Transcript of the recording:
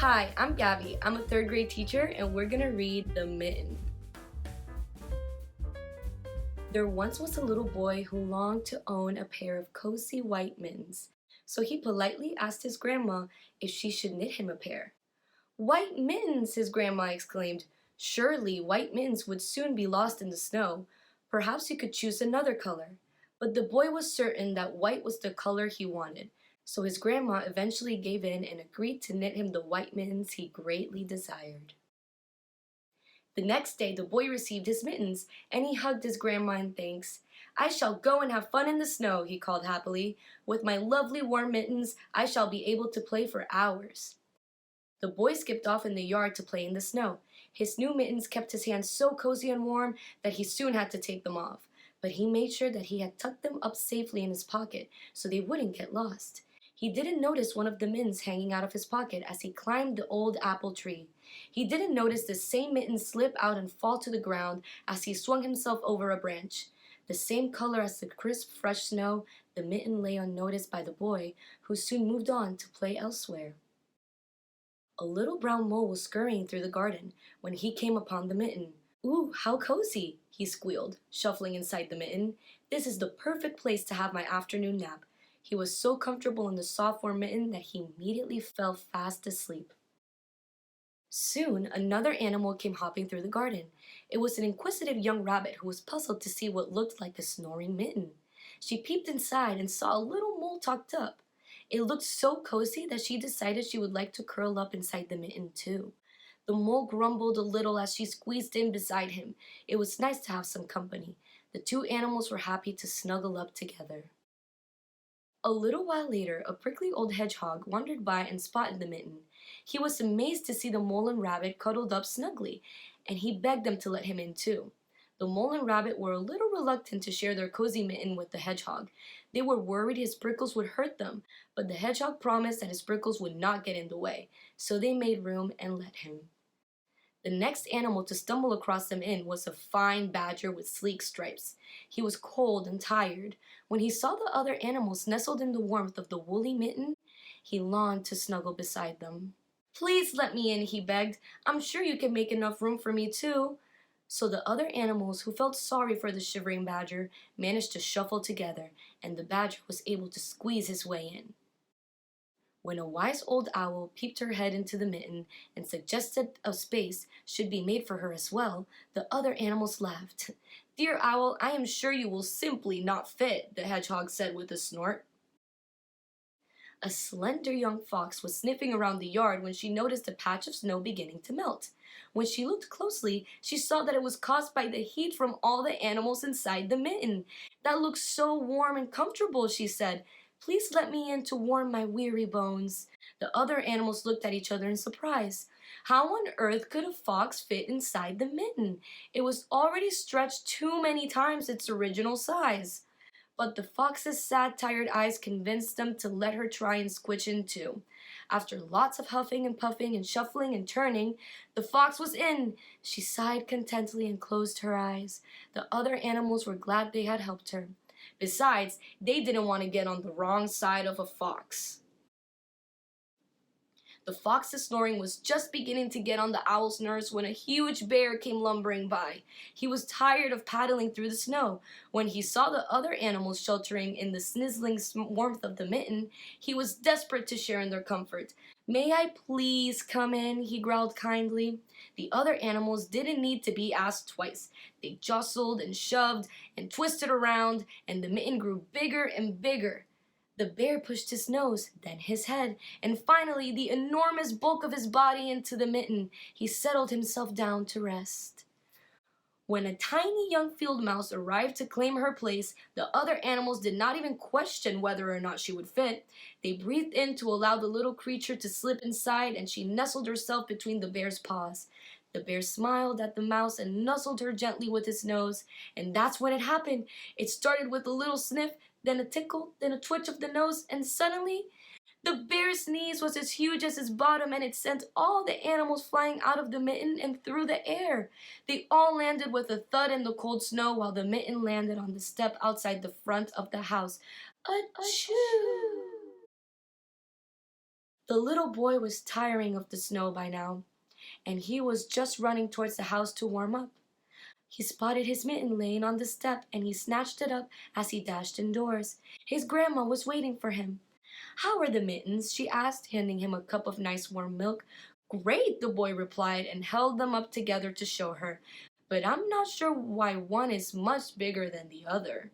Hi, I'm Gabby. I'm a third grade teacher and we're gonna read The Mitten. There once was a little boy who longed to own a pair of cozy white mittens, so he politely asked his grandma if she should knit him a pair. White mittens, his grandma exclaimed. Surely white mittens would soon be lost in the snow. Perhaps you could choose another color. But the boy was certain that white was the color he wanted, so his grandma eventually gave in and agreed to knit him the white mittens he greatly desired. The next day the boy received his mittens, and he hugged his grandma in thanks. I shall go and have fun in the snow, he called happily. With my lovely warm mittens, I shall be able to play for hours. The boy skipped off in the yard to play in the snow. His new mittens kept his hands so cozy and warm that he soon had to take them off, but he made sure that he had tucked them up safely in his pocket so they wouldn't get lost. He didn't notice one of the mittens hanging out of his pocket as he climbed the old apple tree. He didn't notice the same mitten slip out and fall to the ground as he swung himself over a branch. The same color as the crisp, fresh snow, the mitten lay unnoticed by the boy, who soon moved on to play elsewhere. A little brown mole was scurrying through the garden when he came upon the mitten. Ooh, how cozy, he squealed, shuffling inside the mitten. This is the perfect place to have my afternoon nap. He was so comfortable in the soft warm mitten that he immediately fell fast asleep. Soon, another animal came hopping through the garden. It was an inquisitive young rabbit who was puzzled to see what looked like a snoring mitten. She peeped inside and saw a little mole tucked up. It looked so cozy that she decided she would like to curl up inside the mitten too. The mole grumbled a little as she squeezed in beside him. It was nice to have some company. The two animals were happy to snuggle up together. A little while later, a prickly old hedgehog wandered by and spotted the mitten. He was amazed to see the mole and rabbit cuddled up snugly, and he begged them to let him in too. The mole and rabbit were a little reluctant to share their cozy mitten with the hedgehog. They were worried his prickles would hurt them, but the hedgehog promised that his prickles would not get in the way, so they made room and let him. The next animal to stumble across them in was a fine badger with sleek stripes. He was cold and tired. When he saw the other animals nestled in the warmth of the woolly mitten, he longed to snuggle beside them. Please let me in, he begged. I'm sure you can make enough room for me too. So the other animals, who felt sorry for the shivering badger, managed to shuffle together, and the badger was able to squeeze his way in. When a wise old owl peeped her head into the mitten and suggested a space should be made for her as well, the other animals laughed. Dear owl, I am sure you will simply not fit, the hedgehog said with a snort. A slender young fox was sniffing around the yard when she noticed a patch of snow beginning to melt. When she looked closely, she saw that it was caused by the heat from all the animals inside the mitten. That looks so warm and comfortable, she said. Please let me in to warm my weary bones. The other animals looked at each other in surprise. How on earth could a fox fit inside the mitten? It was already stretched too many times its original size. But the fox's sad, tired eyes convinced them to let her try and squitch in too. After lots of huffing and puffing and shuffling and turning, the fox was in. She sighed contentedly and closed her eyes. The other animals were glad they had helped her. Besides, they didn't want to get on the wrong side of a fox. The fox's snoring was just beginning to get on the owl's nerves when a huge bear came lumbering by. He was tired of paddling through the snow. When he saw the other animals sheltering in the snizzling warmth of the mitten, he was desperate to share in their comfort. May I please come in? He growled kindly. The other animals didn't need to be asked twice. They jostled and shoved and twisted around, and the mitten grew bigger and bigger. The bear pushed his nose, then his head, and finally the enormous bulk of his body into the mitten. He settled himself down to rest. When a tiny young field mouse arrived to claim her place, the other animals did not even question whether or not she would fit. They breathed in to allow the little creature to slip inside, and she nestled herself between the bear's paws. The bear smiled at the mouse and nuzzled her gently with his nose, and that's when it happened. It started with a little sniff, then a tickle, then a twitch of the nose, and suddenly the bear's sneeze was as huge as his bottom, and it sent all the animals flying out of the mitten and through the air. They all landed with a thud in the cold snow, while the mitten landed on the step outside the front of the house. Achoo! The little boy was tiring of the snow by now, and he was just running towards the house to warm up. He spotted his mitten laying on the step, and he snatched it up as he dashed indoors. His grandma was waiting for him. "How are the mittens?" she asked, handing him a cup of nice warm milk. "Great," the boy replied and held them up together to show her. "But I'm not sure why one is much bigger than the other."